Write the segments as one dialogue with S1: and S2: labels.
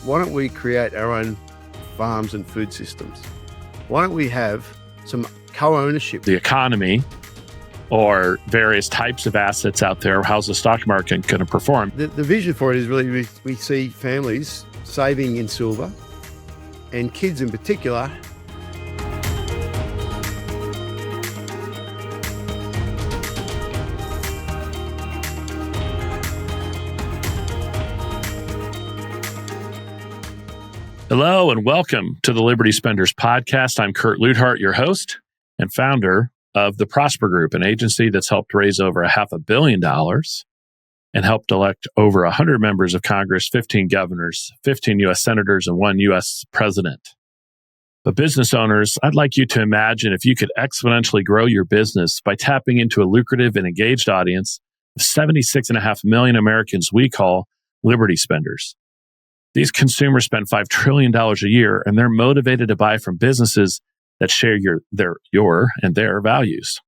S1: why don't we create our own farms and food systems? Why don't we have some co-ownership?
S2: The economy or various types of assets out there, how's the stock market going to perform?
S1: The vision for it is really we see families saving in silver and kids in particular.
S2: Hello and welcome to the Liberty Spenders podcast. I'm Kurt Luthart, your host and founder of the Prosper Group, an agency that's helped raise over $500 million and helped elect over 100 members of Congress, 15 governors, 15 U.S. senators, and 1 U.S. president. But business owners, I'd like you to imagine if you could exponentially grow your business by tapping into a lucrative and engaged audience of 76.5 million Americans we call Liberty Spenders. These consumers spend $5 trillion a year, and they're motivated to buy from businesses that share your and their values.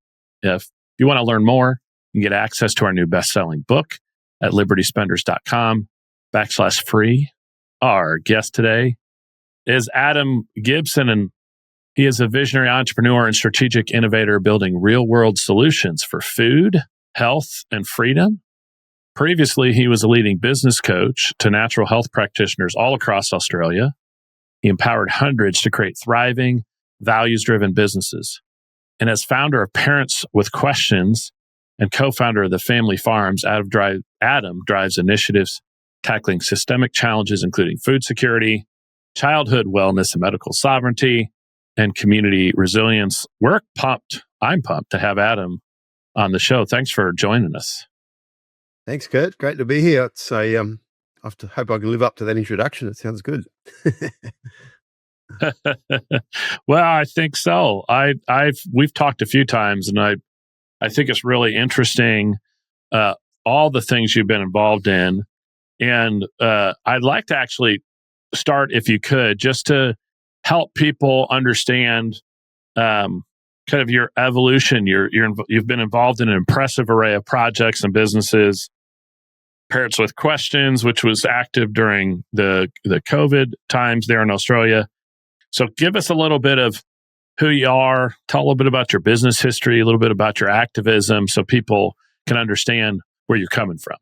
S2: If you want to learn more, you can get access to our new best-selling book at libertyspenders.com/free. Our guest today is Adam Gibson, and he is a visionary entrepreneur and strategic innovator building real-world solutions for food, health, and freedom. Previously, he was a leading business coach to natural health practitioners all across Australia. He empowered hundreds to create thriving, values-driven businesses. And as founder of Parents with Questions and co-founder of the Family Farms, Adam drives initiatives tackling systemic challenges, including food security, childhood wellness and medical sovereignty, and community resilience. I'm pumped to have Adam on the show. Thanks for joining us.
S1: Thanks, Kurt. Great to be here. I hope I can live up to that introduction. It sounds good.
S2: Well, I think so. We've talked a few times, and I think it's really interesting all the things you've been involved in. And I'd like to actually start, if you could, just to help people understand kind of your evolution. You've been involved in an impressive array of projects and businesses. Parents with Questions, which was active during the COVID times there in Australia. So give us a little bit of who you are, tell a little bit about your business history, a little bit about your activism so people can understand where you're coming from.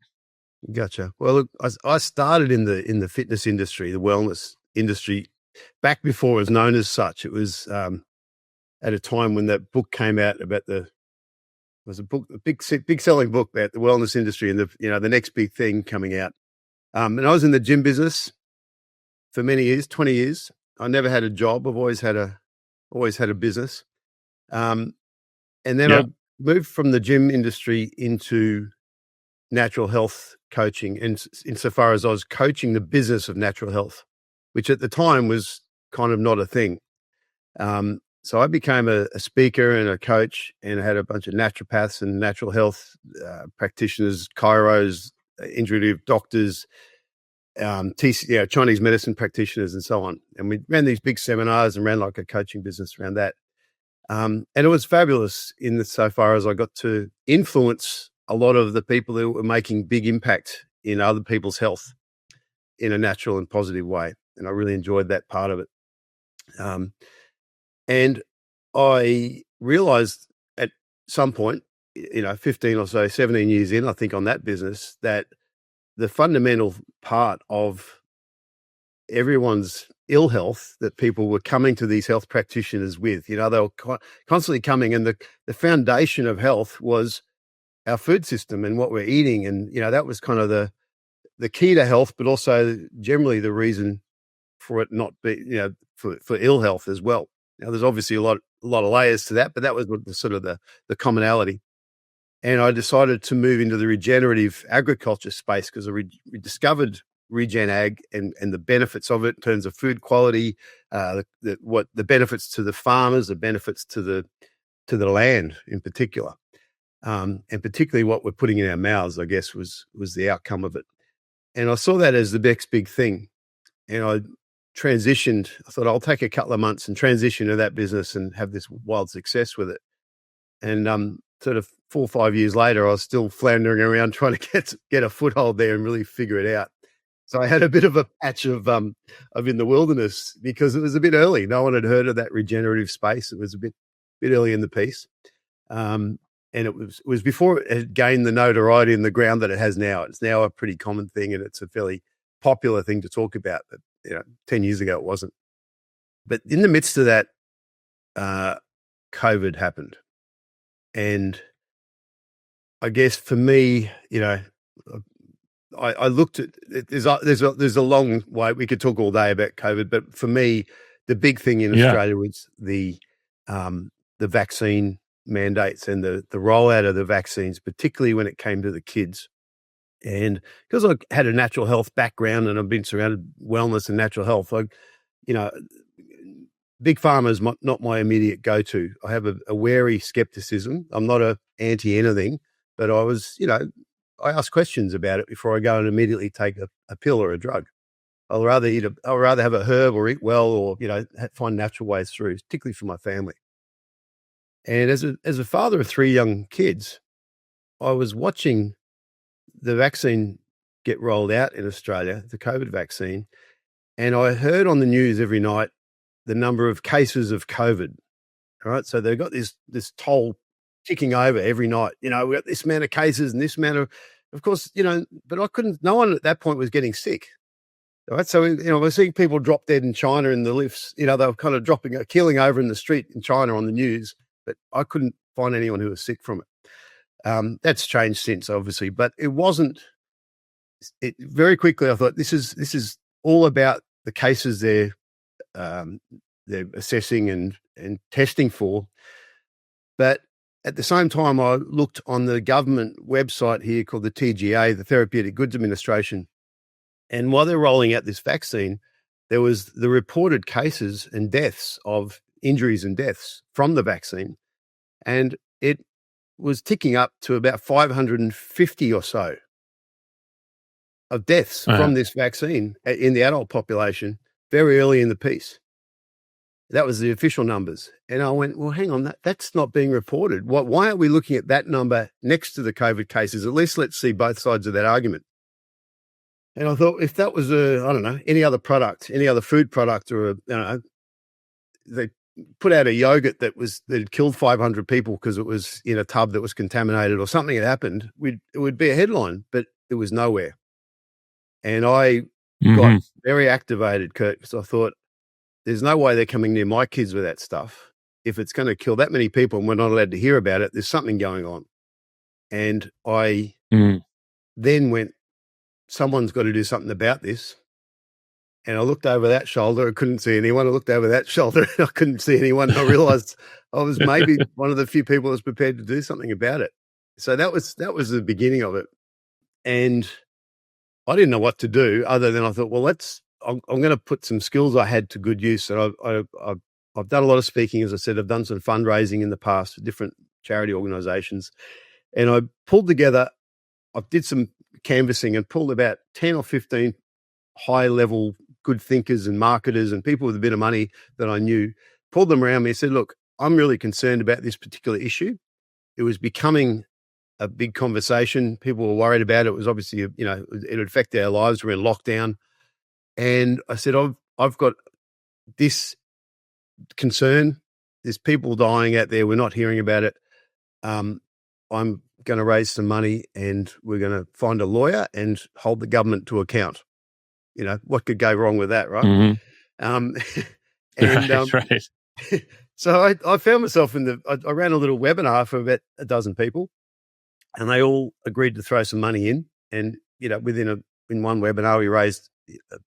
S1: Gotcha. Well, look, I started in the fitness industry, the wellness industry, back before it was known as such. It was at a time when that book came out about a big selling book about the wellness industry and the next big thing coming out. And I was in the gym business for many years, 20 years. I never had a job. I've always had a business. And then I moved from the gym industry into natural health coaching, and insofar as I was coaching the business of natural health, which at the time was kind of not a thing. So I became a speaker and a coach, and I had a bunch of naturopaths and natural health practitioners, chiros, integrative doctors, Chinese medicine practitioners, and so on. And we ran these big seminars and ran like a coaching business around that. And it was fabulous so far as I got to influence a lot of the people who were making big impact in other people's health in a natural and positive way. And I really enjoyed that part of it. And I realized at some point, 15 or so, 17 years in, I think, on that business, that the fundamental part of everyone's ill health that people were coming to these health practitioners with, they were constantly coming, and the foundation of health was our food system and what we're eating. And, that was kind of the key to health, but also generally the reason for it not be, for ill health as well. Now, there's obviously a lot of layers to that, but that was the commonality. And I decided to move into the regenerative agriculture space because I discovered regen ag and the benefits of it in terms of food quality, the benefits to the farmers, the benefits to the land in particular, and particularly what we're putting in our mouths, I guess, was the outcome of it. And I saw that as the next big thing. And I transitioned. I thought I'll take a couple of months and transition to that business and have this wild success with it. And sort of 4 or 5 years later, I was still floundering around trying to get a foothold there and really figure it out. So I had a bit of a patch of in the wilderness because it was a bit early. No one had heard of that regenerative space. It was a bit early in the piece. And it was before it had gained the notoriety in the ground that it has now. It's now a pretty common thing, and it's a fairly popular thing to talk about. But 10 years ago it wasn't. But in the midst of that, COVID happened, and I guess for me, I looked at there's a long way. We could talk all day about COVID, but for me, the big thing in Australia was the vaccine mandates and the rollout of the vaccines, particularly when it came to the kids. And because I had a natural health background and I've been surrounded wellness and natural health, big pharma is not my immediate go-to. I have a wary skepticism. I'm not a anti anything, but I was, I ask questions about it before I go and immediately take a pill or a drug. I'll rather have a herb or eat well, or find natural ways through, particularly for my family. And as a father of 3 young kids, I was watching the vaccine get rolled out in Australia, the COVID vaccine, and I heard on the news every night the number of cases of COVID. All right, so they've got this toll ticking over every night. We've got this amount of cases and this amount of course, but I couldn't. No one at that point was getting sick. All right, so we're seeing people drop dead in China in the lifts. They were kind of keeling over in the street in China on the news, but I couldn't find anyone who was sick from it. That's changed since, obviously, but it wasn't. Very quickly, I thought this is all about the cases they're assessing and testing for. But at the same time, I looked on the government website here called the TGA, the Therapeutic Goods Administration. And while they're rolling out this vaccine, there was the reported cases and deaths of injuries and deaths from the vaccine. And it was ticking up to about 550 or so of deaths from this vaccine in the adult population very early in the piece. That was the official numbers. And I went, well, hang on, that's not being reported. Why aren't we looking at that number next to the COVID cases? At least let's see both sides of that argument. And I thought, if that was any other product, any other food product, or they put out a yogurt that had killed 500 people because it was in a tub that was contaminated or something had happened, it would be a headline, but it was nowhere. And I got very activated, Kurt, because I thought, there's no way they're coming near my kids with that stuff. If it's going to kill that many people and we're not allowed to hear about it, there's something going on. And I then went, someone's got to do something about this. And I looked over that shoulder. I couldn't see anyone. I looked over that shoulder. I couldn't see anyone. I realized I was maybe one of the few people that was prepared to do something about it. So that was the beginning of it. And I didn't know what to do other than I thought, well, I'm going to put some skills I had to good use. And I've done a lot of speaking, as I said. I've done some fundraising in the past for different charity organizations. And I pulled together, I did some canvassing and pulled about 10 or 15 high-level good thinkers and marketers and people with a bit of money that I knew, pulled them around me and said, look, I'm really concerned about this particular issue. It was becoming a big conversation. People were worried about it. It was obviously, it would affect our lives. We're in lockdown. And I said, I've got this concern. There's people dying out there. We're not hearing about it. I'm going to raise some money and we're going to find a lawyer and hold the government to account. What could go wrong with that, right?
S2: Right.
S1: So I found myself I ran a little webinar for about a dozen people, and they all agreed to throw some money in. And, in one webinar, we raised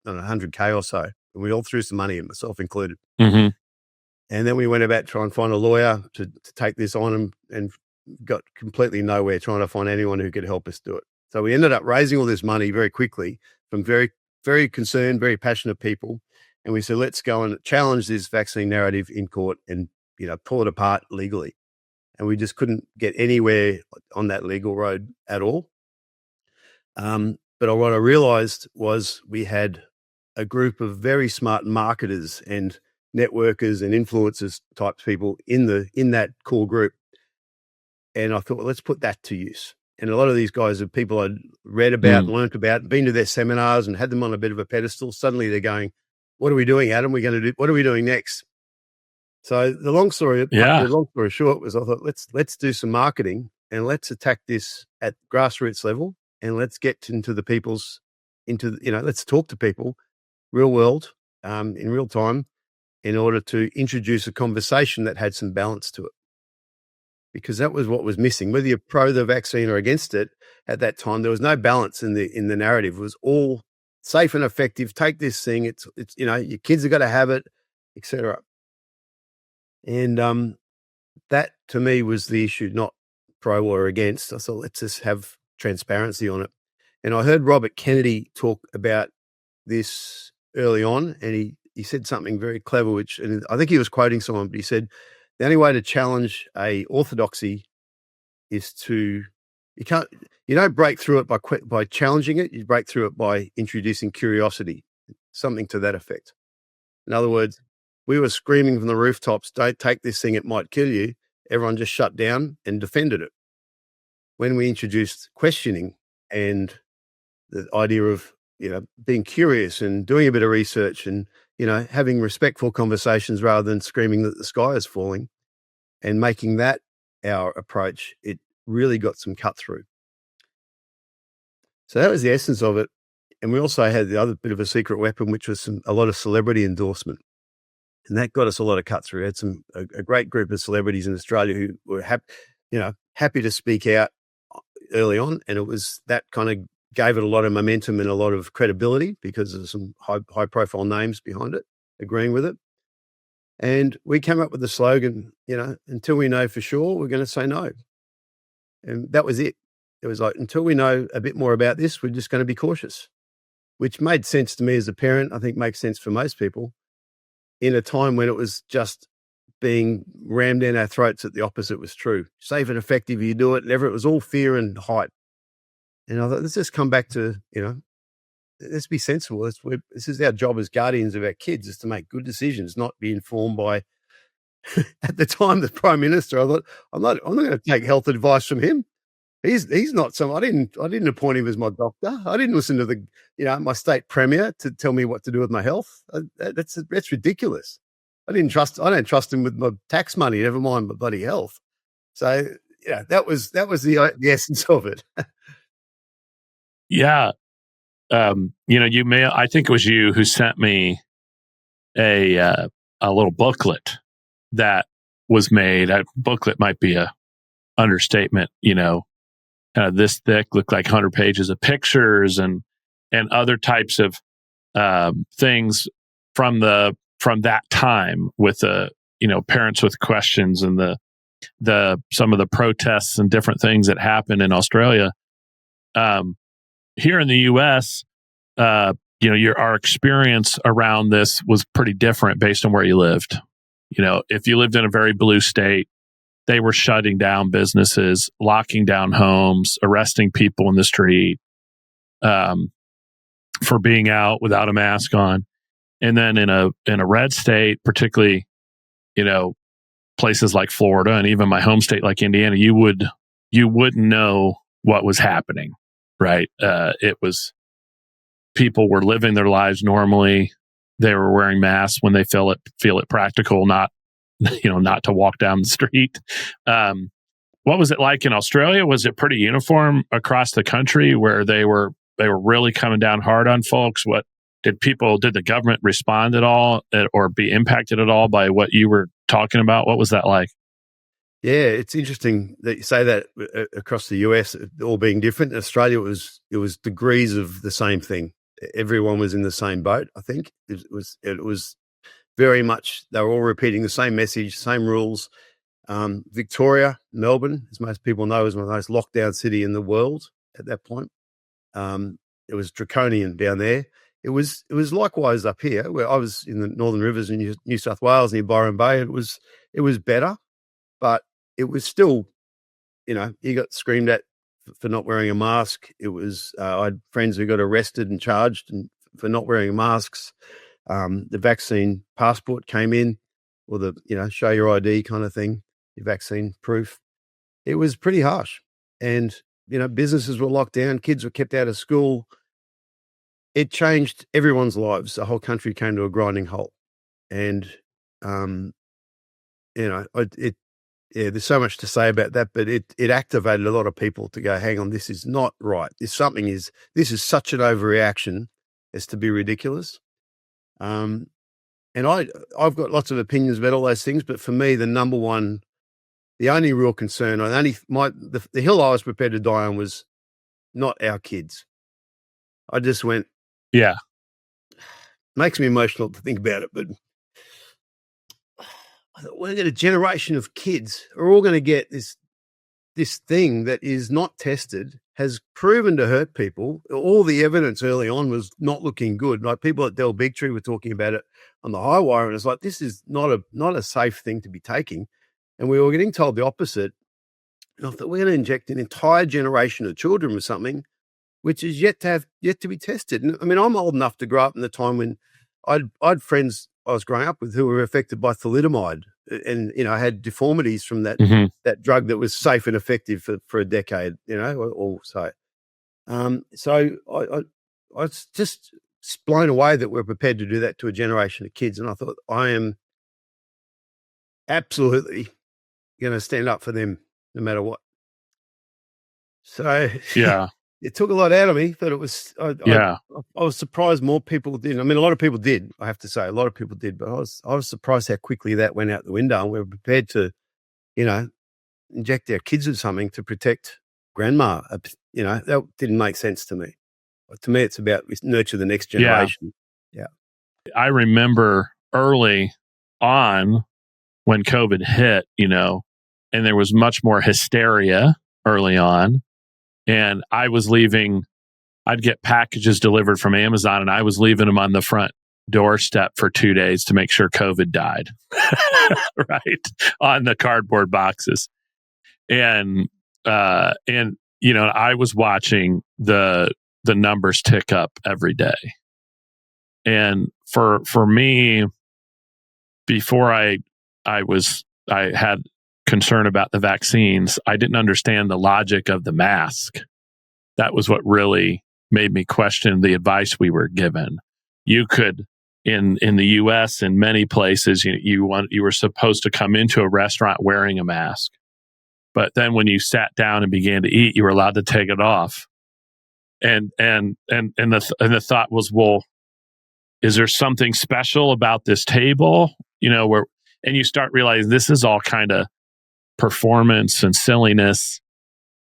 S1: 100K or so, and we all threw some money in, myself included. And then we went about trying to find a lawyer to take this on, and got completely nowhere trying to find anyone who could help us do it. So we ended up raising all this money very quickly from very, very concerned, very passionate people. And we said, let's go and challenge this vaccine narrative in court and, pull it apart legally. And we just couldn't get anywhere on that legal road at all. But what I realized was we had a group of very smart marketers and networkers and influencers type people in that core group. And I thought, well, let's put that to use. And a lot of these guys are people I'd read about, learnt about, been to their seminars and had them on a bit of a pedestal. Suddenly they're going, what are we doing, Adam? What are we doing next? So the long story short was, I thought, let's do some marketing and let's attack this at grassroots level, and let's get into let's talk to people real world, in real time, in order to introduce a conversation that had some balance to it. Because that was what was missing. Whether you're pro the vaccine or against it, at that time there was no balance in the narrative. It was all safe and effective. Take this thing. It's your kids have got to have it, etc. And that to me was the issue, not pro or against. I thought, let's just have transparency on it. And I heard Robert Kennedy talk about this early on, and he said something very clever, and I think he was quoting someone, but he said, the only way to challenge a orthodoxy is you don't break through it by challenging it. You break through it by introducing curiosity, something to that effect. In other words, we were screaming from the rooftops, don't take this thing, it might kill you. Everyone just shut down and defended it. When we introduced questioning and the idea of, being curious and doing a bit of research and, having respectful conversations rather than screaming that the sky is falling, and making that our approach, it really got some cut through. So that was the essence of it. And we also had the other bit of a secret weapon, which was a lot of celebrity endorsement. And that got us a lot of cut through. We had a great group of celebrities in Australia who were happy to speak out early on. And it was that kind of gave it a lot of momentum and a lot of credibility because of some high profile names behind it, agreeing with it. And we came up with the slogan, until we know for sure, we're going to say no. And that was it. It was like, until we know a bit more about this, we're just going to be cautious, which made sense to me as a parent. I think makes sense for most people in a time when it was just being rammed down our throats that the opposite was true. Safe and effective, you do it. Never, it was all fear and hype. And I thought, let's just come back to, let's be sensible. This is our job as guardians of our kids, is to make good decisions, not be informed by, at the time, the Prime Minister. I thought, I'm not going to take health advice from him. He's not I didn't appoint him as my doctor. I didn't listen to my state premier to tell me what to do with my health. That's ridiculous. I don't trust him with my tax money, never mind my bloody health. So that was the essence of it.
S2: Yeah. I think it was you who sent me a little booklet that was made. A booklet might be a understatement, kind of this thick, looked like 100 pages of pictures and other types of things from that time with parents with questions and the some of the protests and different things that happened in Australia. Here in the U.S., our experience around this was pretty different based on where you lived. If you lived in a very blue state, they were shutting down businesses, locking down homes, arresting people in the street for being out without a mask on. And then in a red state, particularly, places like Florida and even my home state like Indiana, you wouldn't know what was happening, right? It was people were living their lives normally. They were wearing masks when they feel it practical, not to walk down the street. What was it like in Australia? Was it pretty uniform across the country where they were really coming down hard on folks? What did the government respond at all or be impacted at all by what you were talking about? What was that like?
S1: Yeah, it's interesting that you say that across the US, all being different. In Australia, it was degrees of the same thing. Everyone was in the same boat. I think it was very much, they were all repeating the same message, same rules. Victoria, Melbourne, as most people know, was one of the most locked down city in the world at that point. It was draconian down there. It was likewise up here, where I was in the Northern Rivers in New South Wales near Byron Bay. It was better, but it was still, you got screamed at for not wearing a mask. It was I had friends who got arrested and charged for not wearing masks. The vaccine passport came in, or the show your ID kind of thing, your vaccine proof. It was pretty harsh, and businesses were locked down, kids were kept out of school. It changed everyone's lives. The whole country came to a grinding halt. And, there's so much to say about that, but it activated a lot of people to go, hang on, this is not right. This is such an overreaction as to be ridiculous. And I've got lots of opinions about all those things, but for me, the number one, the only real concern, the hill I was prepared to die on was not our kids. I just went,
S2: yeah,
S1: makes me emotional to think about it, but we're going to get a generation of kids are all going to get this thing that is not tested, has proven to hurt people. All the evidence early on was not looking good. Like people at Del Bigtree were talking about it on the high wire, and it's like, this is not a safe thing to be taking. And we were getting told the opposite. And I thought, we're going to inject an entire generation of children with something which is yet to be tested. And I mean, I'm old enough to grow up in the time when I'd friends I was growing up with who were affected by thalidomide and, had deformities from that, that drug that was safe and effective for a decade, or so. So I was just blown away that we're prepared to do that to a generation of kids. And I thought, I am absolutely going to stand up for them no matter what. So
S2: yeah,
S1: it took a lot out of me, but it was, I was surprised more people did. I mean, a lot of people did, I have to say, a lot of people did, but I was surprised how quickly that went out the window. And we were prepared to, inject our kids with something to protect grandma. That didn't make sense to me. But to me, it's about nurture the next generation. Yeah.
S2: I remember early on when COVID hit, and there was much more hysteria early on. And I was I'd get packages delivered from Amazon, and I was leaving them on the front doorstep for 2 days to make sure COVID died, right? On the cardboard boxes. And I was watching the numbers tick up every day. And for me, before I had concern about the vaccines, I didn't understand the logic of the mask. That was what really made me question the advice we were given. You could, in the U.S., in many places, you were supposed to come into a restaurant wearing a mask, but then when you sat down and began to eat, you were allowed to take it off. And the thought was, well, is there something special about this table? And you start realizing this is all kind of performance and silliness.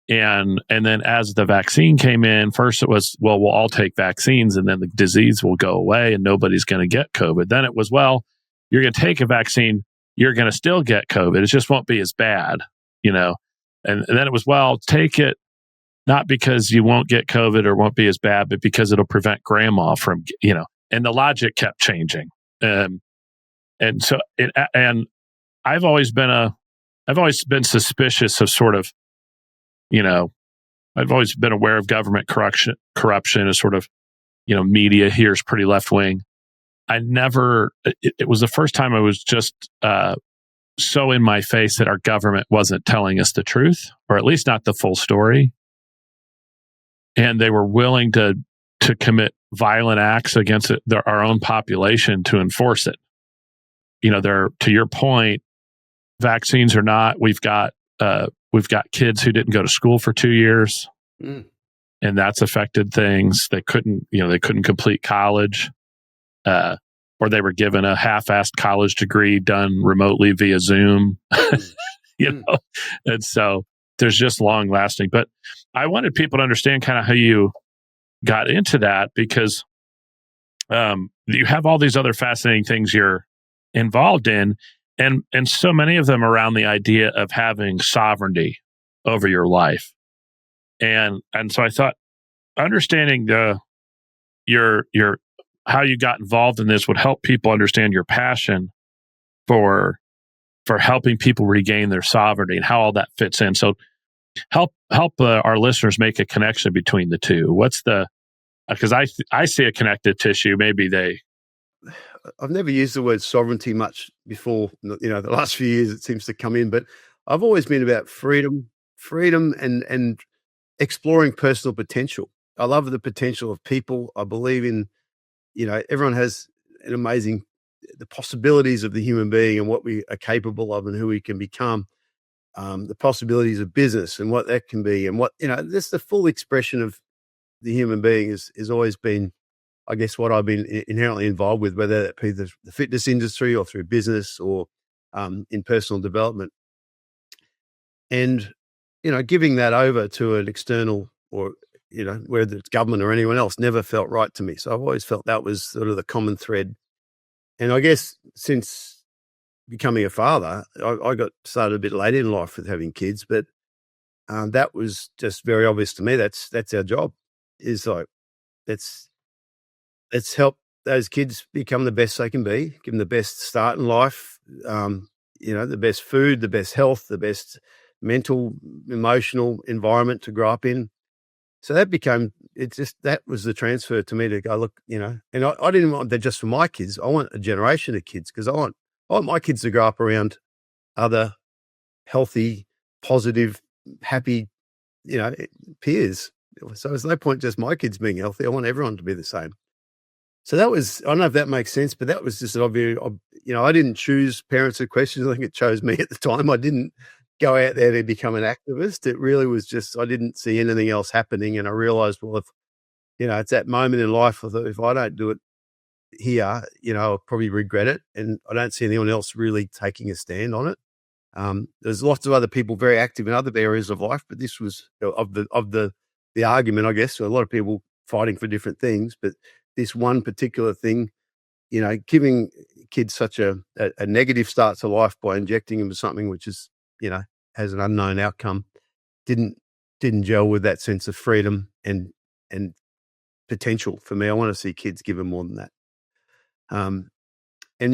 S2: And then as the vaccine came in, first it was, well, we'll all take vaccines and then the disease will go away and nobody's going to get COVID. Then it was, well, you're going to take a vaccine, you're going to still get COVID. It just won't be as bad, And then it was, well, take it not because you won't get COVID or won't be as bad, but because it'll prevent grandma from, and the logic kept changing. And I've always been suspicious of sort of, I've always been aware of government corruption as sort of, media here is pretty left wing. It was the first time I was just so in my face that our government wasn't telling us the truth, or at least not the full story. And they were willing to commit violent acts against our own population to enforce it. To your point, vaccines or not, we've got kids who didn't go to school for 2 years, and that's affected things. They couldn't complete college, or they were given a half-assed college degree done remotely via Zoom. And so there's just long-lasting. But I wanted people to understand kind of how you got into that, because you have all these other fascinating things you're involved in. And so many of them around the idea of having sovereignty over your life. And so I thought understanding your how you got involved in this would help people understand your passion for helping people regain their sovereignty and how all that fits in. So help our listeners make a connection between the two. What's because I see a connective tissue. Maybe
S1: I've never used the word sovereignty much before. The last few years it seems to come in, but I've always been about freedom and exploring personal potential. I love the potential of people. I believe in, everyone has an amazing, the possibilities of the human being and what we are capable of and who we can become. The possibilities of business and what that can be, and what, this the full expression of the human being is always been, I guess, what I've been inherently involved with, whether that be the fitness industry or through business or in personal development. And, giving that over to an external or, whether it's government or anyone else, never felt right to me. So I've always felt that was sort of the common thread. And I guess since becoming a father, I got started a bit late in life with having kids, but that was just very obvious to me. That's our job, is like, let's help those kids become the best they can be, give them the best start in life, the best food, the best health, the best mental, emotional environment to grow up in. So that that was the transfer to me to go, look, and I didn't want that just for my kids. I want a generation of kids, because I want my kids to grow up around other healthy, positive, happy, peers. So there's no point just my kids being healthy. I want everyone to be the same. So that was, I don't know if that makes sense, but that was just an obvious, I didn't choose Parents of Questions. I think it chose me at the time. I didn't go out there to become an activist. It really was just, I didn't see anything else happening. And I realized, well, if, it's that moment in life, I thought, if I don't do it here, I'll probably regret it. And I don't see anyone else really taking a stand on it. There's lots of other people very active in other areas of life, but this was of the argument, I guess. So a lot of people fighting for different things, but this one particular thing, giving kids such a negative start to life by injecting them with something which is, has an unknown outcome, didn't gel with that sense of freedom and potential for me. I want to see kids given more than that. And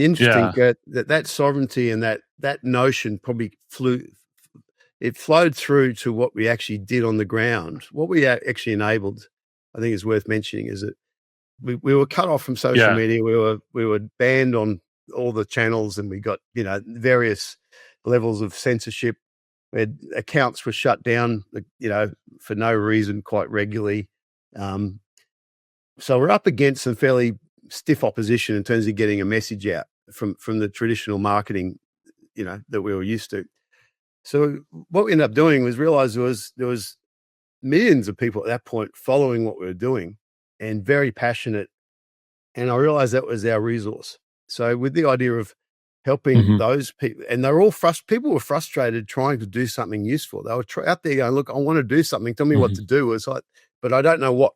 S1: interesting that sovereignty and that notion probably flowed through to what we actually did on the ground. What we actually enabled, I think is worth mentioning, is that we were cut off from social media. We were banned on all the channels, and we got, various levels of censorship. Accounts were shut down, for no reason, quite regularly. So we're up against some fairly stiff opposition in terms of getting a message out from the traditional marketing, that we were used to. So what we ended up doing was realize there was millions of people at that point following what we were doing and very passionate. And I realized that was our resource. So with the idea of helping those people, and they're all people were frustrated trying to do something useful. They were out there going, look, I want to do something. Tell me what to do. It's like, but I don't know what,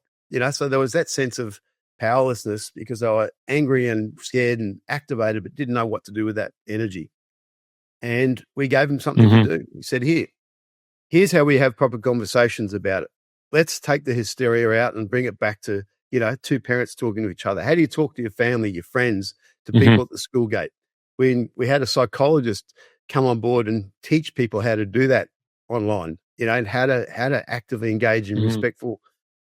S1: so there was that sense of powerlessness because they were angry and scared and activated, but didn't know what to do with that energy. And we gave them something to do. We said, here's how we have proper conversations about it. Let's take the hysteria out and bring it back to, two parents talking to each other. How do you talk to your family, your friends, to people at the school gate? We had a psychologist come on board and teach people how to do that online, and how to actively engage in respectful,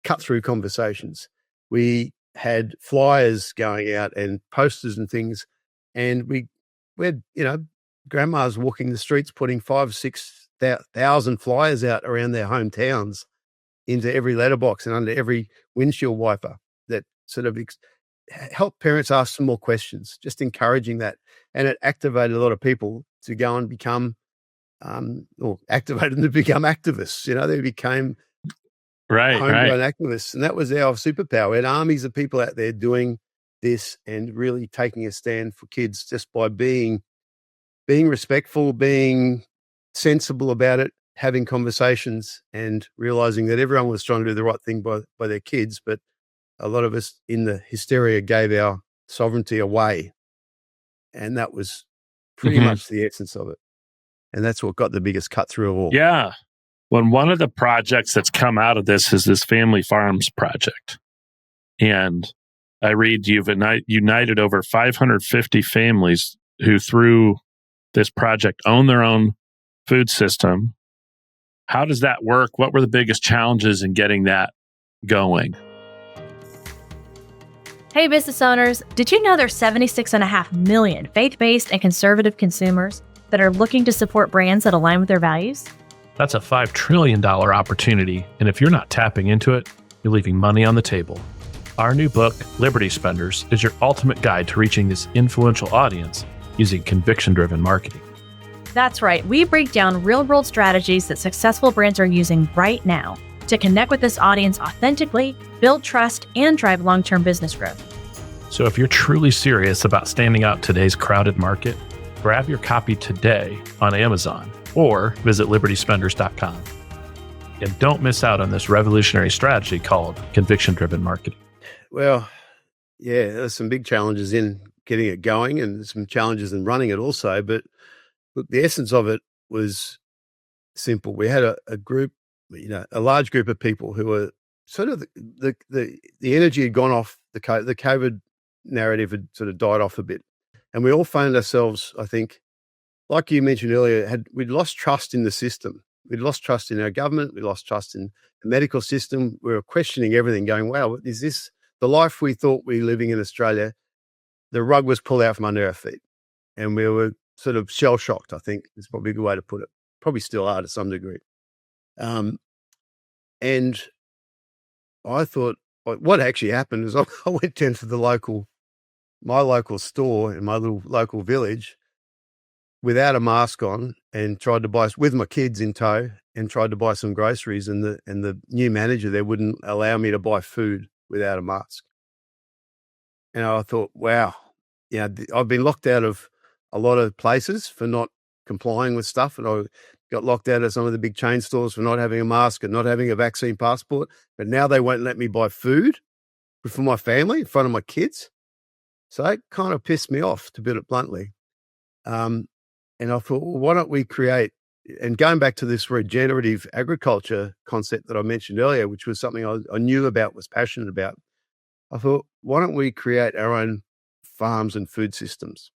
S1: cut-through conversations. We had flyers going out and posters and things, and we had, grandmas walking the streets putting 5,000-6,000 flyers out around their hometowns into every letterbox and under every windshield wiper that sort of help parents ask some more questions, just encouraging that. And it activated a lot of people to go and become, or activated them to become activists. They became homegrown activists. And that was our superpower. We had armies of people out there doing this and really taking a stand for kids just by being respectful, being sensible about it, having conversations, and realizing that everyone was trying to do the right thing by their kids. But a lot of us in the hysteria gave our sovereignty away. And that was pretty much the essence of it. And that's what got the biggest cut through of all.
S2: Yeah. When one of the projects that's come out of this is this Family Farms project. And I read you've united over 550 families who, through this project, own their own food system. How does that work? What were the biggest challenges in getting that going?
S3: Hey, business owners, did you know there's 76.5 million faith-based and conservative consumers that are looking to support brands that align with their values?
S2: That's a $5 trillion opportunity, and if you're not tapping into it, you're leaving money on the table. Our new book, Liberty Spenders, is your ultimate guide to reaching this influential audience using conviction-driven marketing.
S3: That's right. We break down real-world strategies that successful brands are using right now to connect with this audience authentically, build trust, and drive long-term business growth.
S2: So if you're truly serious about standing out in today's crowded market, grab your copy today on Amazon or visit libertyspenders.com. And don't miss out on this revolutionary strategy called conviction-driven marketing.
S1: Well, yeah, there's some big challenges in getting it going and some challenges in running it also. But look, the essence of it was simple. We had a group, a large group of people who were sort of the energy had gone off. The COVID narrative had sort of died off a bit. And we all found ourselves, I think, like you mentioned earlier, we'd lost trust in the system. We'd lost trust in our government. We lost trust in the medical system. We were questioning everything, going, wow, is this the life we thought we were living in Australia? The rug was pulled out from under our feet. And we were sort of shell-shocked, I think, is probably a good way to put it. Probably still are to some degree. And I thought, what actually happened is I went down to my local store in my little local village without a mask on and tried to buy, with my kids in tow, and tried to buy some groceries, and the new manager there wouldn't allow me to buy food without a mask. And I thought, wow, I've been locked out of a lot of places for not complying with stuff, and I got locked out of some of the big chain stores for not having a mask and not having a vaccine passport. But now they won't let me buy food for my family in front of my kids. So that kind of pissed me off, to put it bluntly. And I thought, well, why don't we create, and going back to this regenerative agriculture concept that I mentioned earlier, which was something I knew about, was passionate about, I thought, why don't we create our own farms and food systems?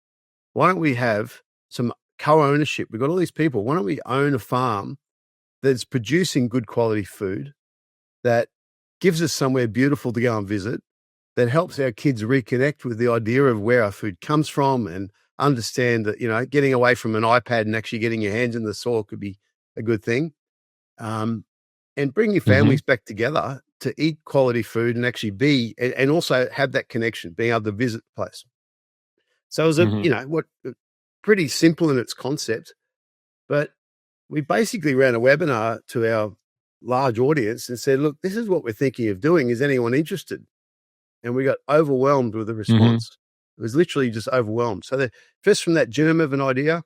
S1: Why don't we have some co-ownership? We've got all these people. Why don't we own a farm that's producing good quality food, that gives us somewhere beautiful to go and visit, that helps our kids reconnect with the idea of where our food comes from, and understand that, getting away from an iPad and actually getting your hands in the soil could be a good thing. And bring your families back together to eat quality food and actually and also have that connection, being able to visit the place. So it was pretty simple in its concept, but we basically ran a webinar to our large audience and said, look, this is what we're thinking of doing. Is anyone interested? And we got overwhelmed with the response. It was literally just overwhelmed. So just from that germ of an idea,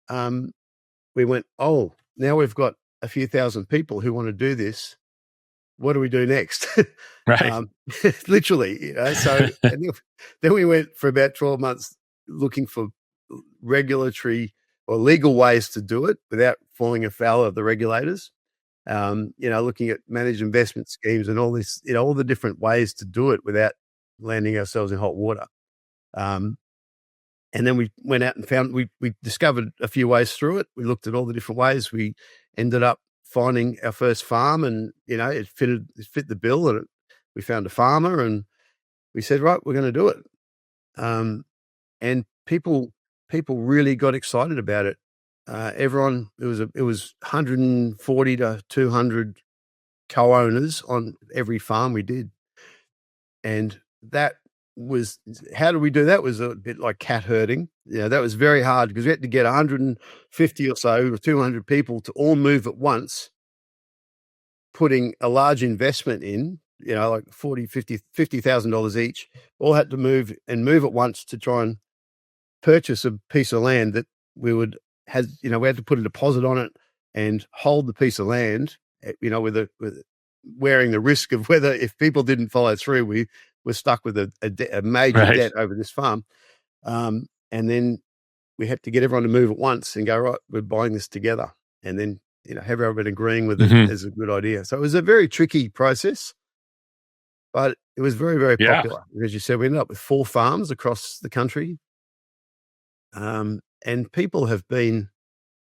S1: we went, oh, now we've got a few thousand people who want to do this. What do we do next?
S2: Right.
S1: Literally, so and then we went for about 12 months looking for regulatory or legal ways to do it without falling afoul of the regulators. Looking at managed investment schemes and all this, all the different ways to do it without landing ourselves in hot water. And then we went out and found, we discovered a few ways through it. We looked at all the different ways. We ended up finding our first farm, and, it fit the bill, and we found a farmer, and we said, right, we're going to do it. And people really got excited about it. Everyone, it was 140 to 200 co-owners on every farm we did. And how did we do that? Was a bit like cat herding. That was very hard because we had to get 150 or so or 200 people to all move at once, putting a large investment in, like $50,000 each, all had to move at once to try and purchase a piece of land that we had to put a deposit on it and hold the piece of land, with wearing the risk of whether, if people didn't follow through, we were stuck with a major debt over this farm. And then we had to get everyone to move at once and go, right, we're buying this together. And then, have everyone agreeing with it as a good idea. So it was a very tricky process, but it was very, very popular. As you said, we ended up with 4 farms across the country. And people have been,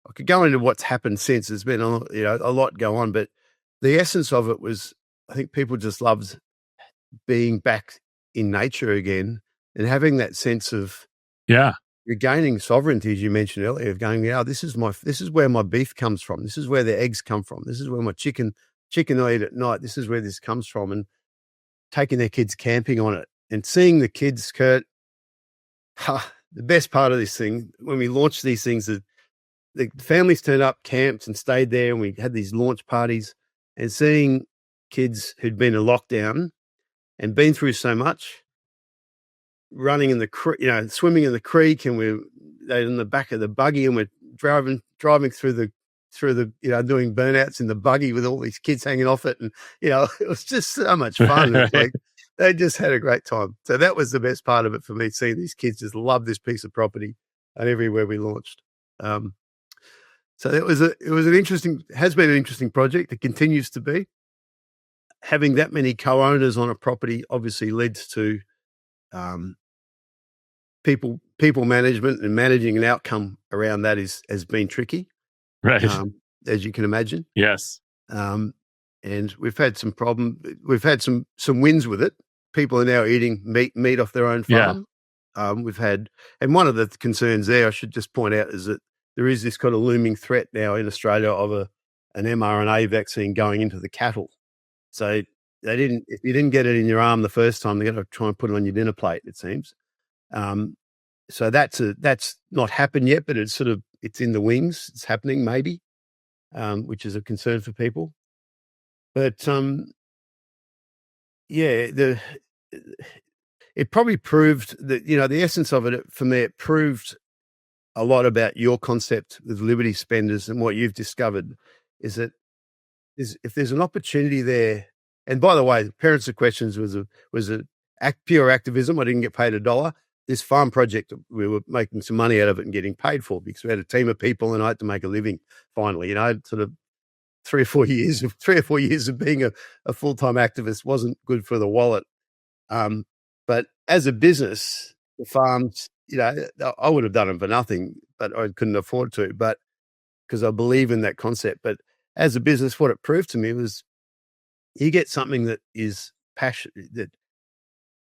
S1: I could go into what's happened since. There's been a lot go on, but the essence of it was, I think people just loved being back in nature again and having that sense of you're gaining sovereignty, as you mentioned earlier, of going, this is where my beef comes from. This is where the eggs come from. This is where my chicken I eat at night. This is where this comes from. And taking their kids camping on it and seeing the kids, Kurt, the best part of this thing, when we launched these things, the families turned up, camped and stayed there, and we had these launch parties, and seeing kids who'd been in lockdown and been through so much, running in the creek, swimming in the creek, and they're in the back of the buggy, and we're driving through the doing burnouts in the buggy with all these kids hanging off it, and it was just so much fun. It was like they just had a great time. So that was the best part of it for me, seeing these kids just love this piece of property and everywhere we launched. So it was has been an interesting project. It continues to be. Having that many co-owners on a property obviously leads to people management, and managing an outcome around that has been tricky,
S2: right?
S1: As you can imagine.
S2: Yes.
S1: And we've had some We've had some wins with it. People are now eating meat off their own farm. Yeah. And one of the concerns there, I should just point out, is that there is this kind of looming threat now in Australia of an mRNA vaccine going into the cattle. So if you didn't get it in your arm the first time, they're going to try and put it on your dinner plate, it seems. So that's not happened yet, but it's in the wings. It's happening maybe, which is a concern for people. But it probably proved that, the essence of it, for me, it proved a lot about your concept with Liberty Spenders, and what you've discovered is that if there's an opportunity there. And by the way, Parents of Questions was pure activism. I didn't get paid $1. This farm project, we were making some money out of it and getting paid for, because we had a team of people and I had to make a living finally. Sort of 3 or 4 years of being a full-time activist wasn't good for the wallet. But as a business, the farms, I would have done them for nothing, but I couldn't afford to, but because I believe in that concept. But as a business, what it proved to me was, you get something that is passionate, that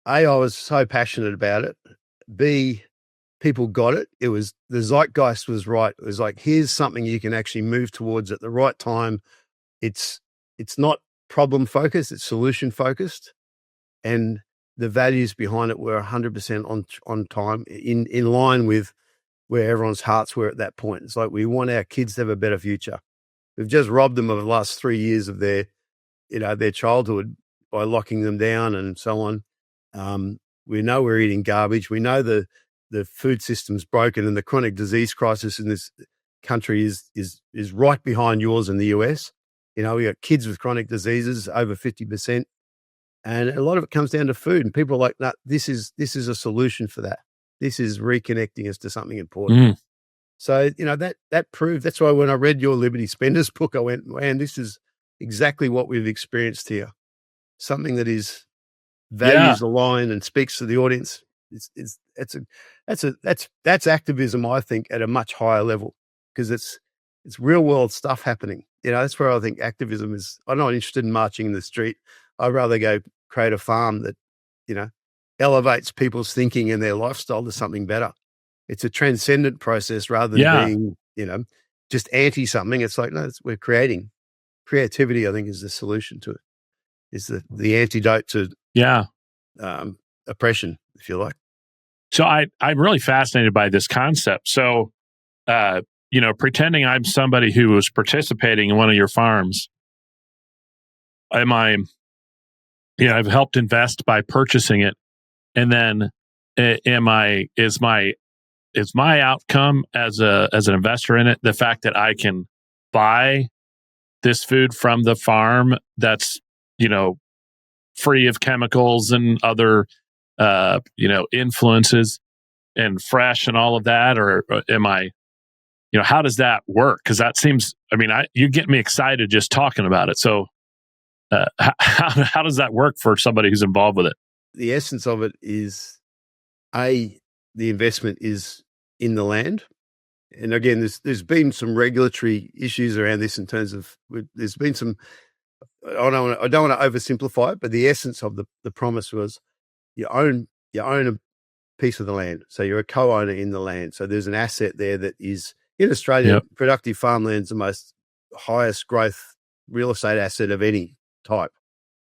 S1: A, I was so passionate about it. B, people got it. It was, the zeitgeist was right. It was like, here's something you can actually move towards at the right time. It's not problem focused, it's solution focused. And the values behind it were 100% on time, in line with where everyone's hearts were at that point. It's like, we want our kids to have a better future. We've just robbed them of the last 3 years of their childhood by locking them down and so on. We know we're eating garbage. We know the food system's broken, and the chronic disease crisis in this country is right behind yours in the US. We got kids with chronic diseases, over 50%. And a lot of it comes down to food. And people are like, no, this is a solution for that. This is reconnecting us to something important. Mm. So, that proved, that's why when I read your Liberty Spenders book, I went, man, this is exactly what we've experienced here. Something that is values aligned and speaks to the audience. That's activism, I think, at a much higher level, because it's real world stuff happening. That's where I think activism is. I'm not interested in marching in the street. I'd rather go create a farm that, elevates people's thinking and their lifestyle to something better. It's a transcendent process rather than being, just anti something. It's like, no, we're creating. Creativity, I think, is the solution to it. Is the antidote to oppression, if you like.
S2: So I'm really fascinated by this concept. So, pretending I'm somebody who was participating in one of your farms, I've helped invest by purchasing it, and then is my outcome as an investor in it the fact that I can buy this food from the farm that's free of chemicals and other influences, and fresh and all of that, or am I, how does that work? Because that seems, you get me excited just talking about it. So how does that work for somebody who's involved with it?
S1: The essence of it is, the investment is in the land. And again, there's been some regulatory issues around this in terms of, there's been some, I don't want to oversimplify it, but the essence of the promise was you own piece of the land. So you're a co-owner in the land. So there's an asset there that is, in Australia,
S2: Yep.
S1: productive farmland is the most highest growth real estate asset of any type.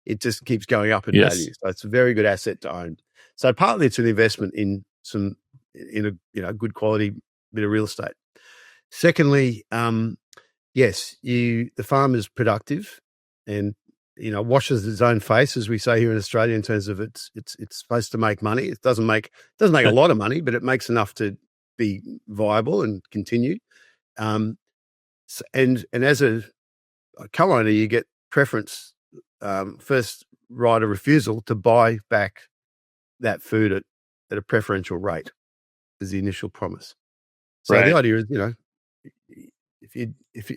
S1: It just keeps going up in
S2: Yes.
S1: value. So it's a very good asset to own. So partly it's an investment in a good quality bit of real estate. Secondly, yes, the farm is productive and washes its own face, as we say here in Australia, in terms of it's supposed to make money. It doesn't make a lot of money, but it makes enough to be viable and continue. And as a co-owner, you get preference, first right of refusal to buy back that food at a preferential rate, is the initial promise. So
S2: Right.
S1: the idea is,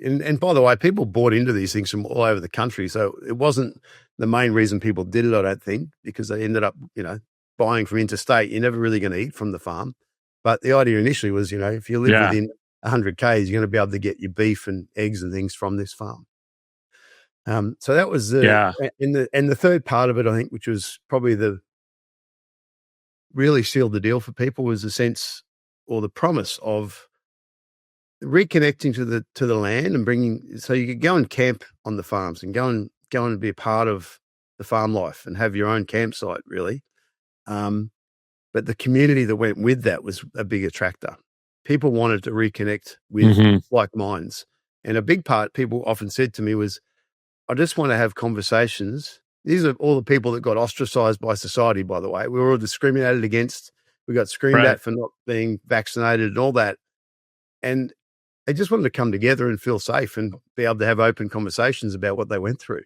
S1: and by the way, people bought into these things from all over the country. So it wasn't the main reason people did it, I don't think, because they ended up, buying from interstate. You're never really going to eat from the farm. But the idea initially was, if you live within 100 Ks, you're going to be able to get your beef and eggs and things from this farm. So that was and the third part of it, I think, which was probably really sealed the deal for people, was the sense or the promise of reconnecting to the land and bringing, so you could go and camp on the farms and go and be a part of the farm life and have your own campsite, really. But the community that went with that was a big attractor. People wanted to reconnect with like minds. And a big part people often said to me was, I just want to have conversations. These are all the people that got ostracized by society, by the way. We were all discriminated against. We got screamed at for not being vaccinated and all that. And they just wanted to come together and feel safe and be able to have open conversations about what they went through,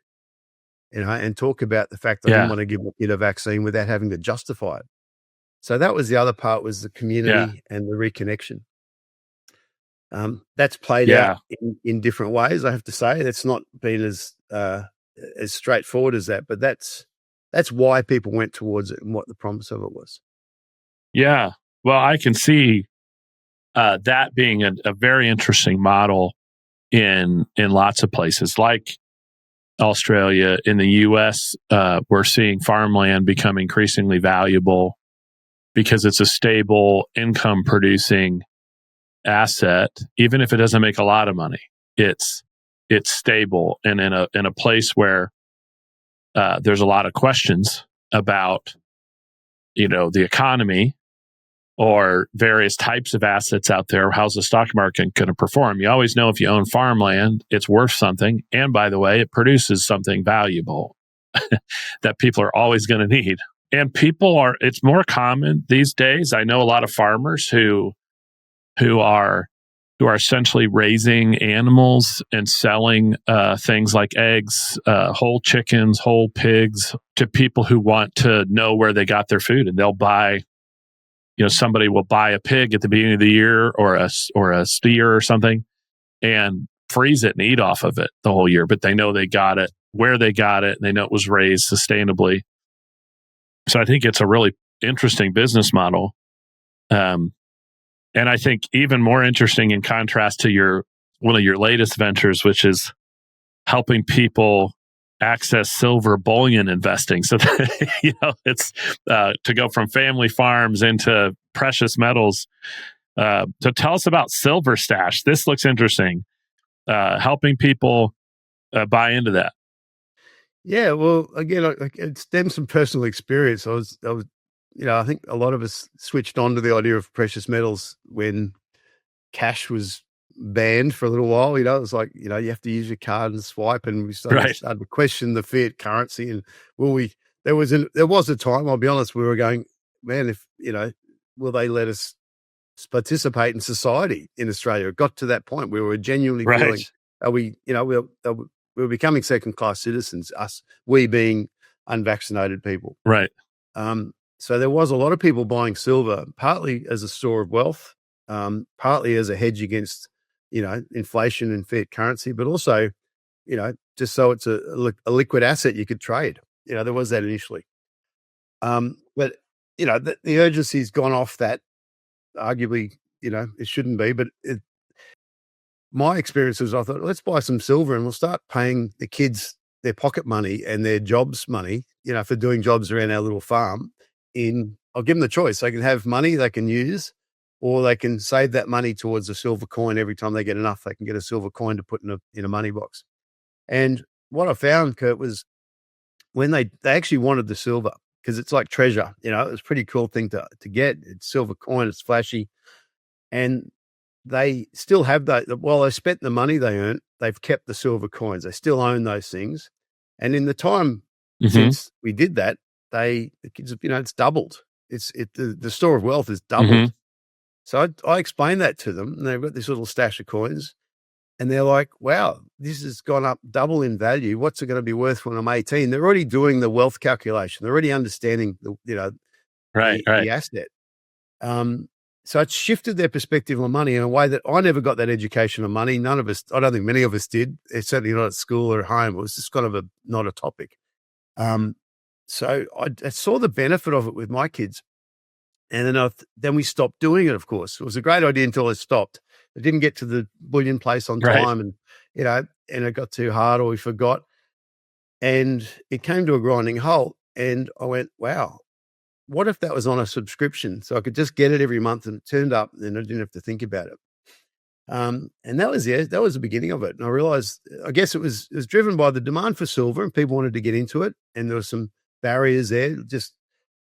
S1: and talk about the fact that I didn't want to give a kid a vaccine without having to justify it. So that was the other part, was the community and the reconnection. That's played out in different ways, I have to say. That's not been as straightforward as that, but that's why people went towards it and what the promise of it was.
S2: Yeah. Well, I can see that being a very interesting model in lots of places like Australia. In the US, we're seeing farmland become increasingly valuable because it's a stable income producing asset. Even if it doesn't make a lot of money, it's stable, and in a place where there's a lot of questions about the economy or various types of assets out there. How's the stock market going to perform? You always know if you own farmland, it's worth something. And by the way, it produces something valuable that people are always going to need. And it's more common these days. I know a lot of farmers who are essentially raising animals and selling things like eggs, whole chickens, whole pigs, to people who want to know where they got their food. And they'll buy, somebody will buy a pig at the beginning of the year or a steer or something and freeze it and eat off of it the whole year. But they know they got it, where they got it, and they know it was raised sustainably. So I think it's a really interesting business model. And I think even more interesting in contrast to one of your latest ventures, which is helping people access silver bullion investing. So that, it's to go from family farms into precious metals. So tell us about Silver Stash. This looks interesting. Helping people buy into that.
S1: Yeah, well, again, it stems from personal experience. I was, I think a lot of us switched on to the idea of precious metals when cash was banned for a little while. It was like, you have to use your card and swipe, and we started to question the fiat currency. And there was a time, I'll be honest, we were going, man, if, will they let us participate in society in Australia? It got to that point where we were genuinely feeling, are we, we're becoming second-class citizens, we being unvaccinated people.
S2: Right.
S1: So there was a lot of people buying silver, partly as a store of wealth, partly as a hedge against, inflation and fiat currency, but also, just so it's a liquid asset you could trade. There was that initially. But, the urgency's gone off that. Arguably, it shouldn't be, but my experience was, I thought, let's buy some silver and we'll start paying the kids their pocket money and their jobs money, for doing jobs around our little farm in I'll give them the choice. They can have money they can use, or they can save that money towards a silver coin. Every time they get enough, they can get a silver coin to put in a money box. And what I found, Kurt, was when they actually wanted the silver, because it's like treasure. It was a pretty cool thing to get. It's silver coin, it's flashy. And they still have that. While they spent the money they earned, they've kept the silver coins. They still own those things. And in the time since we did that, the kids, it's doubled. The store of wealth is doubled. So I explained that to them, and they've got this little stash of coins, and they're like, wow, this has gone up double in value. What's it going to be worth when I'm 18? They're already doing the wealth calculation. They're already understanding the asset. So it's shifted their perspective on money in a way that I never got that education on money. None of us, I don't think many of us did. It's certainly not at school or at home. It was just kind of not a topic. So I saw the benefit of it with my kids. And then we stopped doing it, of course. It was a great idea until it stopped. It didn't get to the bullion place on time, and and it got too hard, or we forgot. And it came to a grinding halt. And I went, wow, what if that was on a subscription? So I could just get it every month and it turned up, and I didn't have to think about it. And that was the beginning of it. And I realized, I guess it was driven by the demand for silver, and people wanted to get into it. And there were some barriers there. Just,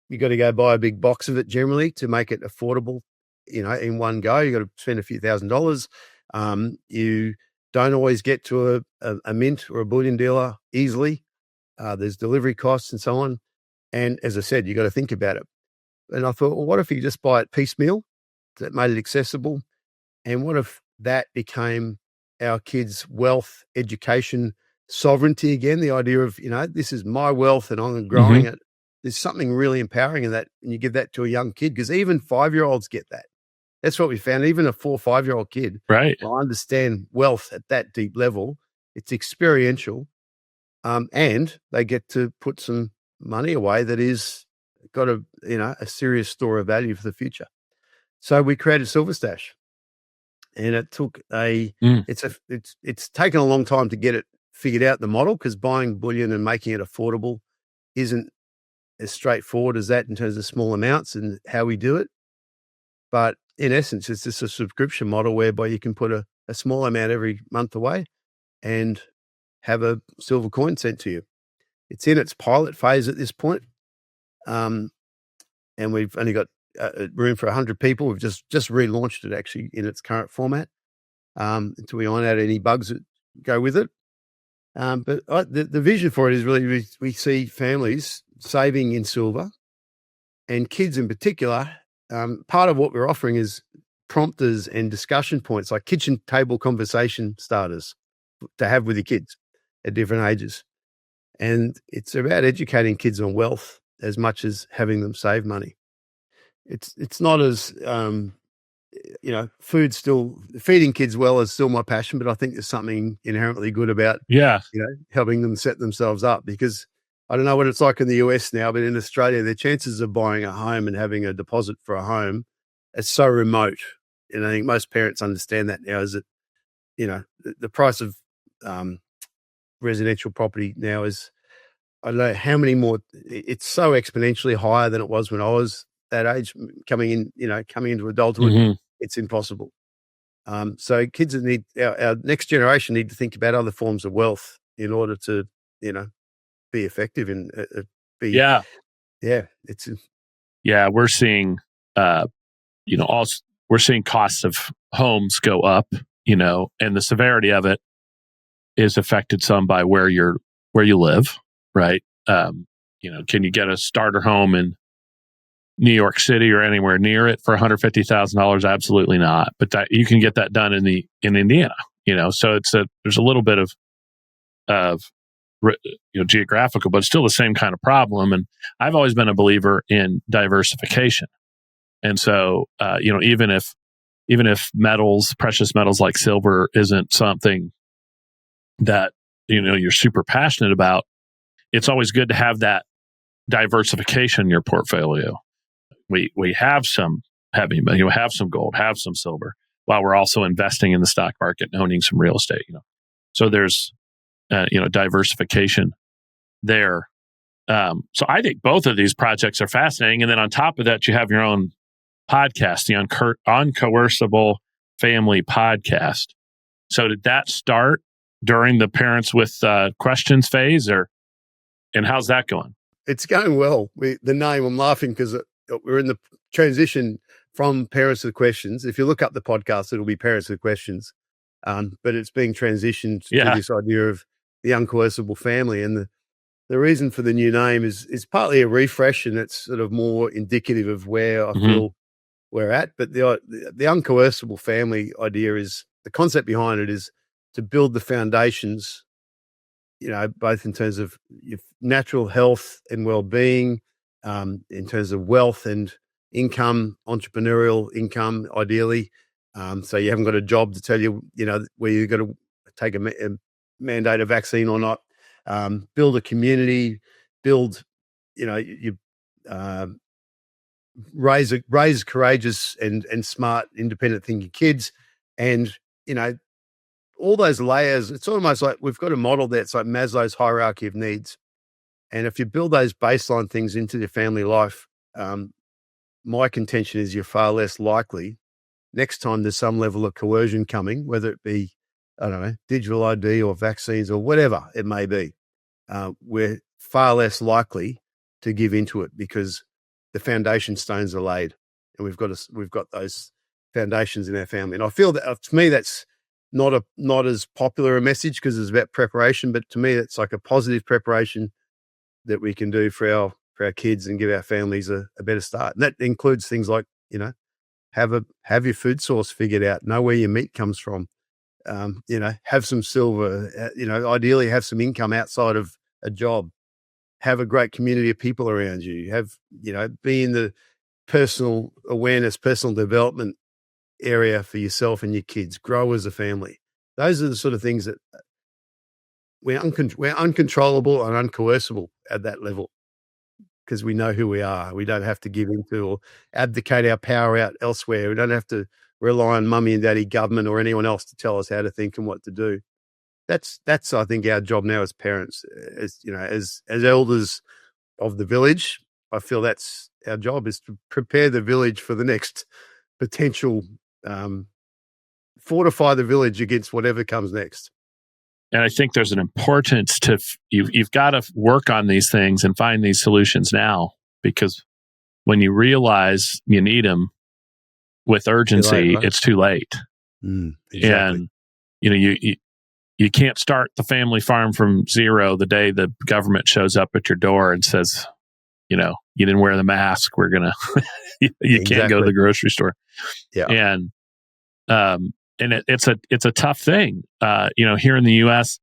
S1: you got to go buy a big box of it generally to make it affordable, in one go. You got to spend a few $1,000s. You don't always get to a mint or a bullion dealer easily. There's delivery costs and so on. And as I said, you got to think about it. And I thought, well, what if you just buy it piecemeal? That made it accessible. And what if that became our kids' wealth, education, sovereignty again? The idea of, this is my wealth and I'm growing it. There's something really empowering in that. And you give that to a young kid, because even 5-year-olds get that. That's what we found. Even a 4 or 5-year-old kid will understand wealth at that deep level. It's experiential. And they get to put some money away that is got a serious store of value for the future. So we created Silver Stash, and it took it's taken a long time to get it figured out, the model, because buying bullion and making it affordable isn't as straightforward as that in terms of small amounts and how we do it. But in essence, it's just a subscription model whereby you can put a small amount every month away and have a silver coin sent to you. It's in its pilot phase at this point. And we've only got room for 100 people. We've just relaunched it actually in its current format until we iron out any bugs that go with it. But the vision for it is really, we see families saving in silver, and kids in particular. Part of what we're offering is prompters and discussion points, like kitchen table conversation starters to have with your kids at different ages. And it's about educating kids on wealth as much as having them save money. It's not as, feeding kids well is still my passion, but I think there's something inherently good about, helping them set themselves up, because I don't know what it's like in the US now, but in Australia, the chances of buying a home and having a deposit for a home is so remote. And I think most parents understand that now, is that, the price of residential property now is, I don't know how many more, it's so exponentially higher than it was when I was that age, coming into adulthood. It's impossible. So kids need, our next generation need to think about other forms of wealth in order to, be effective and we're
S2: seeing, we're seeing costs of homes go up, and the severity of it is affected some by where you live, right? Can you get a starter home in New York City or anywhere near it for $150,000? Absolutely not. But that you can get that done in Indiana, so there's a little bit of geographical, but it's still the same kind of problem. And I've always been a believer in diversification. And so, even if precious metals like silver isn't something that, you're super passionate about, it's always good to have that diversification in your portfolio. We have some heavy, have some gold, have some silver, while we're also investing in the stock market and owning some real estate. So there's, diversification there. So I think both of these projects are fascinating. And then on top of that, you have your own podcast, the Uncoercible Family Podcast. So did that start during the Parents with Questions phase, and how's that going?
S1: It's going well. The name, I'm laughing because we're in the transition from Parents with Questions. If you look up the podcast, it'll be Parents with Questions. But it's being transitioned to this idea of the uncoercible family. And the reason for the new name is partly a refresh, and it's sort of more indicative of where I feel we're at. But the uncoercible family idea is, the concept behind it is to build the foundations, both in terms of natural health and well-being, in terms of wealth and income, entrepreneurial income, ideally. So you haven't got a job to tell you, where you've got to take a mandate a vaccine or not. Build a community, raise courageous and smart, independent thinking kids, and all those layers. It's almost like we've got a model there. It's like Maslow's hierarchy of needs, and if you build those baseline things into your family life, my contention is you're far less likely next time there's some level of coercion coming, whether it be, I don't know, digital ID or vaccines or whatever it may be. We're far less likely to give into it because the foundation stones are laid, and we've got those foundations in our family. And I feel that, to me, that's not as popular a message because it's about preparation, but to me, it's like a positive preparation that we can do for our kids and give our families a better start. And that includes things like, have your food source figured out, know where your meat comes from, have some silver, ideally have some income outside of a job, have a great community of people around you, be in the personal awareness, personal development area for yourself and your kids, grow as a family. Those are the sort of things that we're uncontrollable and uncoercible at that level because we know who we are. We don't have to give into or abdicate our power out elsewhere. We don't have to rely on mummy and daddy, government, or anyone else to tell us how to think and what to do. That's I think our job now as parents, as elders of the village. I feel that's our job, is to prepare the village for the next potential, fortify the village against whatever comes next.
S2: And I think there's an importance to you've got to work on these things and find these solutions now, because when you realize you need them with urgency, it's too late.
S1: Exactly.
S2: And you can't start the family farm from zero the day the government shows up at your door and says, you didn't wear the mask. We're gonna you can't go to the grocery store.
S1: Yeah.
S2: And it's a tough thing. Here in the U.S.,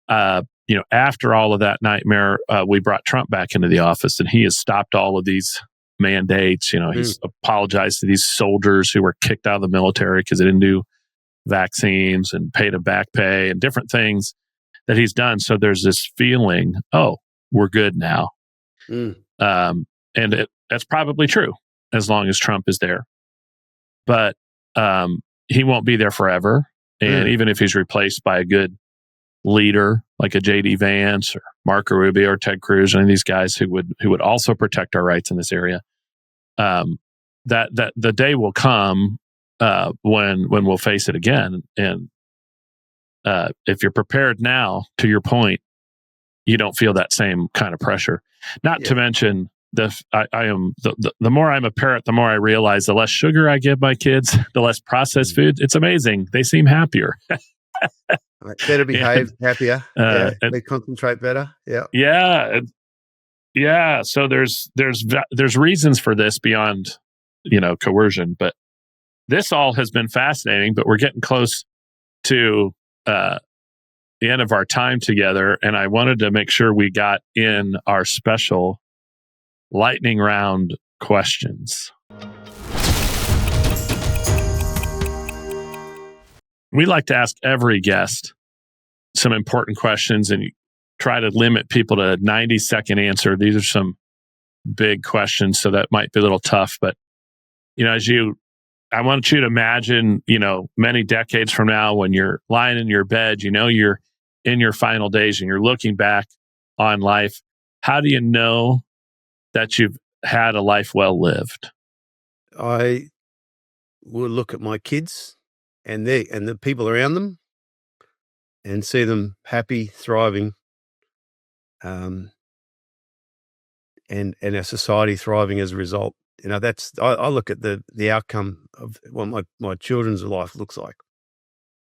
S2: after all of that nightmare, we brought Trump back into the office, and he has stopped all of these mandates. He's apologized to these soldiers who were kicked out of the military because they didn't do vaccines, and paid a back pay and different things that he's done. So there's this feeling, we're good now. And that's probably true as long as Trump is there. But he won't be there forever. And even if he's replaced by a good leader like a J.D. Vance or Marco Rubio or Ted Cruz, and these guys who would also protect our rights in this area, that the day will come when we'll face it again. And if you're prepared now, to your point, you don't feel that same kind of pressure. Not to mention the more I'm a parent, the more I realize the less sugar I give my kids, the less processed food. It's amazing. They seem happier.
S1: Better behave, happier. They concentrate better.
S2: Yeah. So there's reasons for this beyond coercion, but this all has been fascinating. But we're getting close to the end of our time together, and I wanted to make sure we got in our special lightning round questions. We like to ask every guest some important questions and try to limit people to a 90-second answer. These are some big questions, so that might be a little tough. But, I want you to imagine, many decades from now when you're lying in your bed, you're in your final days and you're looking back on life. how do you know that you've had a life well lived?
S1: I will look at my kids and the people around them and see them happy, thriving, and our society thriving as a result. That's I look at the outcome of what my children's life looks like.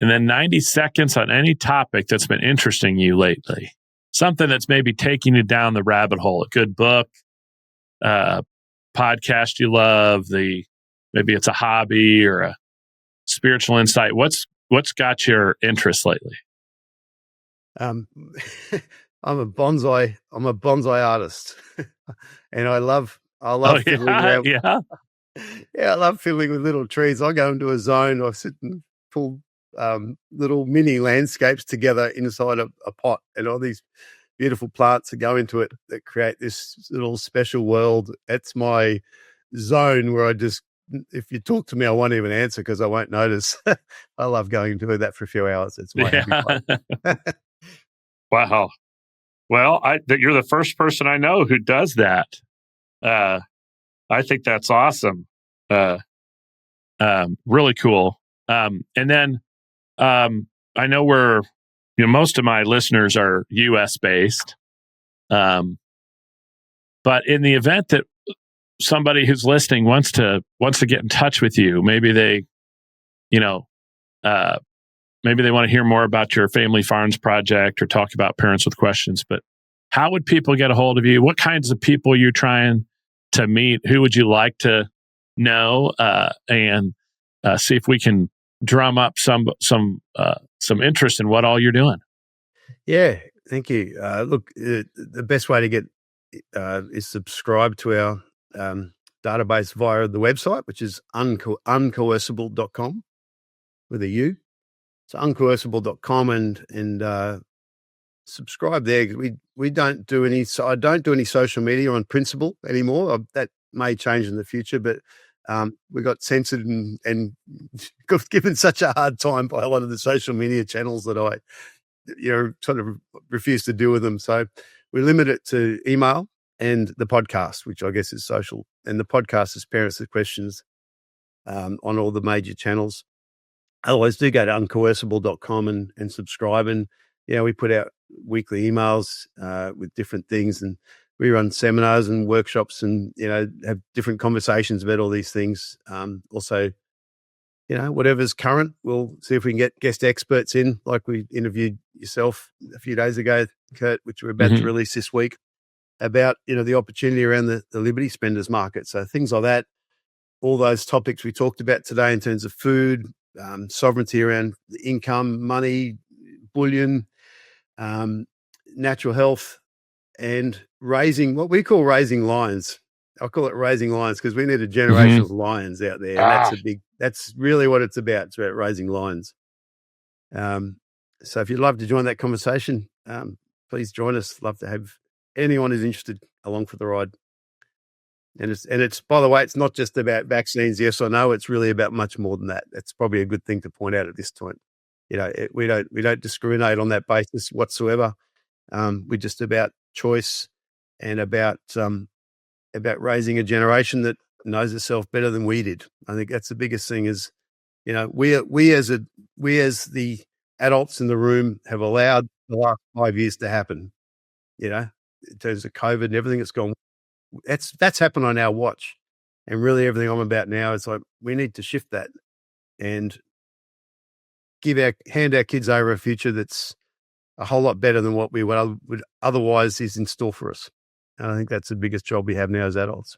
S2: And then 90 seconds on any topic that's been interesting you lately. Something that's maybe taking you down the rabbit hole. A good book, podcast you love, maybe it's a hobby or a spiritual insight. What's got your interest lately?
S1: I'm a bonsai artist, and I love fiddling around.
S2: Yeah.
S1: Yeah, I love fiddling with little trees. I go into a zone. I sit and pull little mini landscapes together inside a pot, and all these beautiful plants that go into it that create this little special world. That's my zone where if you talk to me, I won't even answer because I won't notice. I love going and doing that for a few hours. It's my happy place.
S2: Wow. Well, you're the first person I know who does that. I think that's awesome. Really cool. And then I know most of my listeners are U.S. based. But in the event that somebody who's listening wants to get in touch with you, maybe they want to hear more about your Family Farms project or talk about Parents with Questions. But how would people get a hold of you? What kinds of people are you trying to meet? Who would you like to know? And see if we can drum up some interest in what all you're doing.
S1: Yeah, thank you. Look, the best way to get is subscribe to our database via the website, which is uncoercible.com with a U. So uncoercible.com and subscribe there. We don't do any. So I don't do any social media on principle anymore. That may change in the future, but we got censored and got given such a hard time by a lot of the social media channels that I, sort of refuse to deal with them. So we limit it to email and the podcast, which I guess is social. And the podcast is Parents with Questions on all the major channels. Otherwise, do go to uncoercible.com and subscribe. And, we put out weekly emails with different things, and we run seminars and workshops and, have different conversations about all these things. Also, whatever's current, we'll see if we can get guest experts in, like we interviewed yourself a few days ago, Kurt, which we're about to release this week, about, the opportunity around the Liberty Spenders market. So things like that, all those topics we talked about today in terms of food, sovereignty around income, money, bullion, natural health, and raising what we call raising lions. I call it raising lions because we need a generation of lions out there. And that's really what it's about. It's about raising lions. So if you'd love to join that conversation, please join us. Love to have anyone who's interested along for the ride. And it's by the way, it's not just about vaccines, yes or no. It's really about much more than that. That's probably a good thing to point out at this point. We don't discriminate on that basis whatsoever. We're just about choice and about raising a generation that knows itself better than we did. I think that's the biggest thing. Is we as the adults in the room have allowed the last 5 years to happen. In terms of COVID and everything that's gone. That's happened on our watch, and really everything I'm about now is like we need to shift that and hand our kids over a future that's a whole lot better than what we would otherwise is in store for us. And I think that's the biggest job we have now as adults.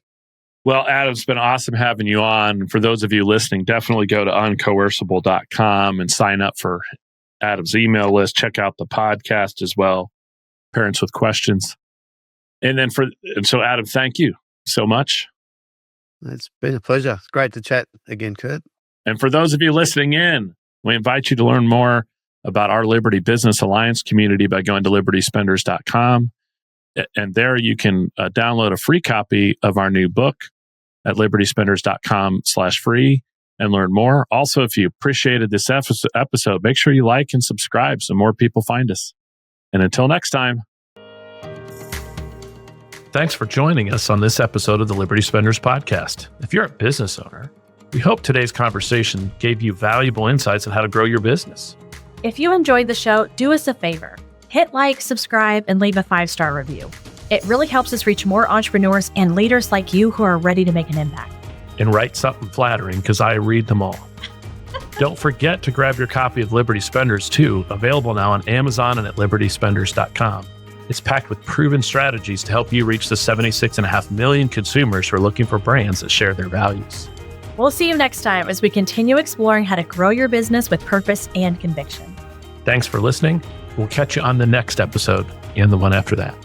S2: Well, Adam, it's been awesome having you on. For those of you listening, definitely go to uncoercible.com and sign up for Adam's email list. Check out the podcast as well, Parents with Questions. And so Adam, thank you so much.
S1: It's been a pleasure. It's great to chat again, Kurt.
S2: And for those of you listening in, we invite you to learn more about our Liberty Business Alliance community by going to libertyspenders.com. And there you can download a free copy of our new book at libertyspenders.com/free and learn more. Also, if you appreciated this episode, make sure you like and subscribe so more people find us. And until next time. Thanks for joining us on this episode of the Liberty Spenders Podcast. If you're a business owner, we hope today's conversation gave you valuable insights on how to grow your business.
S3: If you enjoyed the show, do us a favor. Hit like, subscribe, and leave a 5-star review. It really helps us reach more entrepreneurs and leaders like you who are ready to make an impact.
S2: And write something flattering, because I read them all. Don't forget to grab your copy of Liberty Spenders too, available now on Amazon and at libertyspenders.com. It's packed with proven strategies to help you reach the 76.5 million consumers who are looking for brands that share their values.
S3: We'll see you next time as we continue exploring how to grow your business with purpose and conviction.
S2: Thanks for listening. We'll catch you on the next episode and the one after that.